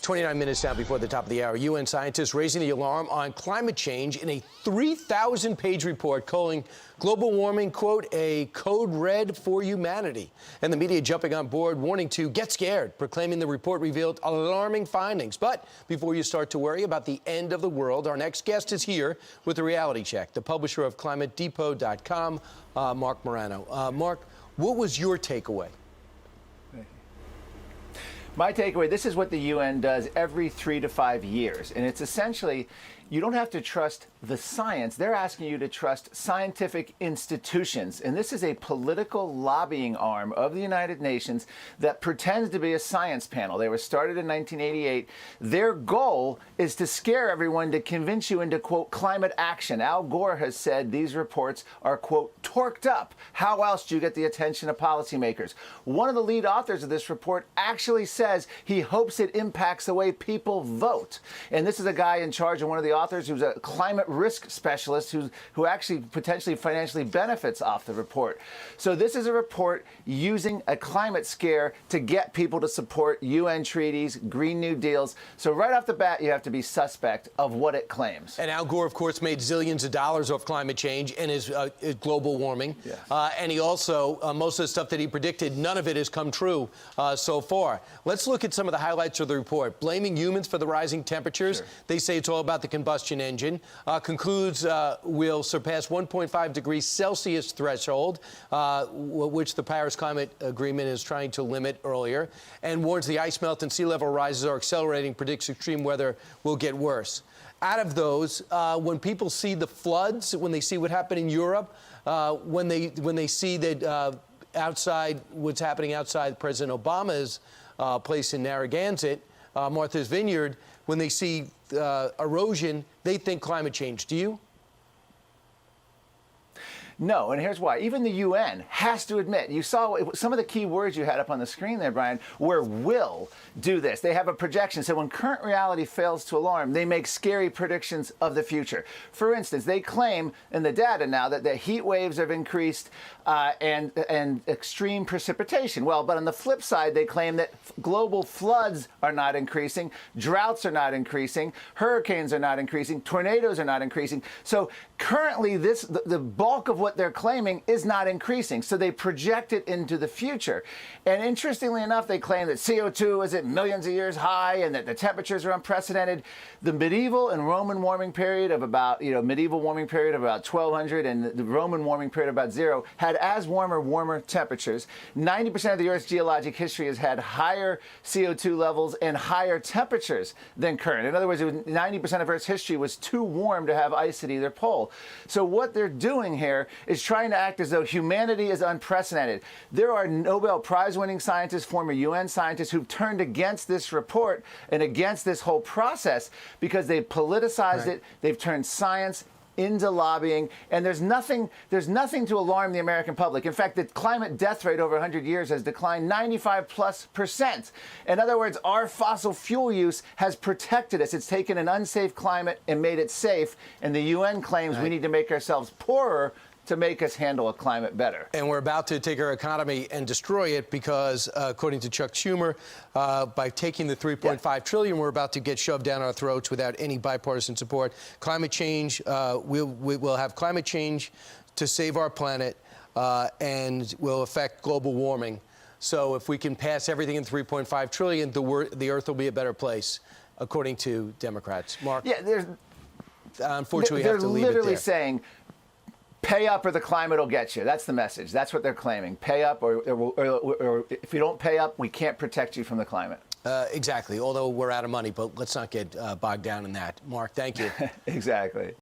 29 minutes now before the top of the hour. UN scientists raising the alarm on climate change in a 3,000-page report calling global warming, quote, a code red for humanity. And the media jumping on board, warning to get scared, proclaiming the report revealed alarming findings. But before you start to worry about the end of the world, our next guest is here with a reality check, the publisher of ClimateDepot.com, Marc Morano. Marc, what was your takeaway? My takeaway, this is what the UN does every 3 to 5 years. And it's essentially, you don't have to trust the science. They're asking you to trust scientific institutions. And this is a political lobbying arm of the United Nations that pretends to be a science panel. They were started in 1988. Their goal is to scare everyone, to convince you into, quote, climate action. Al Gore has said these reports are, quote, torqued up. How else do you get the attention of policymakers? One of the lead authors of this report actually says he hopes it impacts the way people vote. And this is a guy in charge of one of the authors who's a climate risk specialist who actually potentially financially benefits off the report. So this is a report using a climate scare to get people to support UN treaties, Green New Deals. So right off the bat, you have to be suspect of what it claims. And Al Gore, of course, made zillions of dollars off climate change and his global warming. Yes. And he also, most of the stuff that he predicted, none of it has come true so far. Let's look at some of the highlights of the report. Blaming humans for the rising temperatures. Sure. They say it's all about the combustion engine. Concludes will surpass 1.5 degrees Celsius threshold, which the Paris Climate Agreement is trying to limit earlier, and warns the ice melt and sea level rises are accelerating, predicts extreme weather will get worse. Out of those, when people see the floods, when they see what happened in Europe, when they see that outside what's happening outside President Obama's place in Narragansett, Martha's Vineyard, when they see erosion, they think climate change. Do you? No, and here's why. Even the UN has to admit, you saw some of the key words you had up on the screen there, Brian, where will do this. They have a projection. So when current reality fails to alarm, they make scary predictions of the future. For instance, they claim in the data now that the heat waves have increased and extreme precipitation. Well, but on the flip side, they claim that global floods are not increasing, droughts are not increasing, hurricanes are not increasing, tornadoes are not increasing. So currently, the bulk of what they're claiming is not increasing. So they project it into the future. And interestingly enough, they claim that CO2 is at millions of years high and that the temperatures are unprecedented. The medieval and Roman warming period of about, medieval warming period of about 1200 and the Roman warming period of about 0 had as warmer temperatures. 90% of the Earth's geologic history has had higher CO2 levels and higher temperatures than current. In other words, 90% of Earth's history was too warm to have ice at either pole. So what they're doing here is trying to act as though humanity is unprecedented. There are Nobel Prize-winning scientists, former UN scientists, who've turned against this report and against this whole process because they've politicized it. They've turned science into lobbying, and there's nothing to alarm the American public. In fact, the climate death rate over 100 years has declined 95+%. In other words, our fossil fuel use has protected us. It's taken an unsafe climate and made it safe, and the UN claims we need to make ourselves poorer to make us handle a climate better. And we're about to take our economy and destroy it because, according to Chuck Schumer, by taking the $3.5 trillion, we're about to get shoved down our throats without any bipartisan support. Climate change, we'll have climate change to save our planet and will affect global warming. So if we can pass everything in $3.5 trillion, the Earth will be a better place, according to Democrats. Marc? Yeah, unfortunately, we have to leave it there. They're literally saying, pay up or the climate will get you. That's the message. That's what they're claiming. Pay up or if you don't pay up, we can't protect you from the climate. Exactly, although we're out of money, but let's not get bogged down in that. Marc, thank you. Exactly.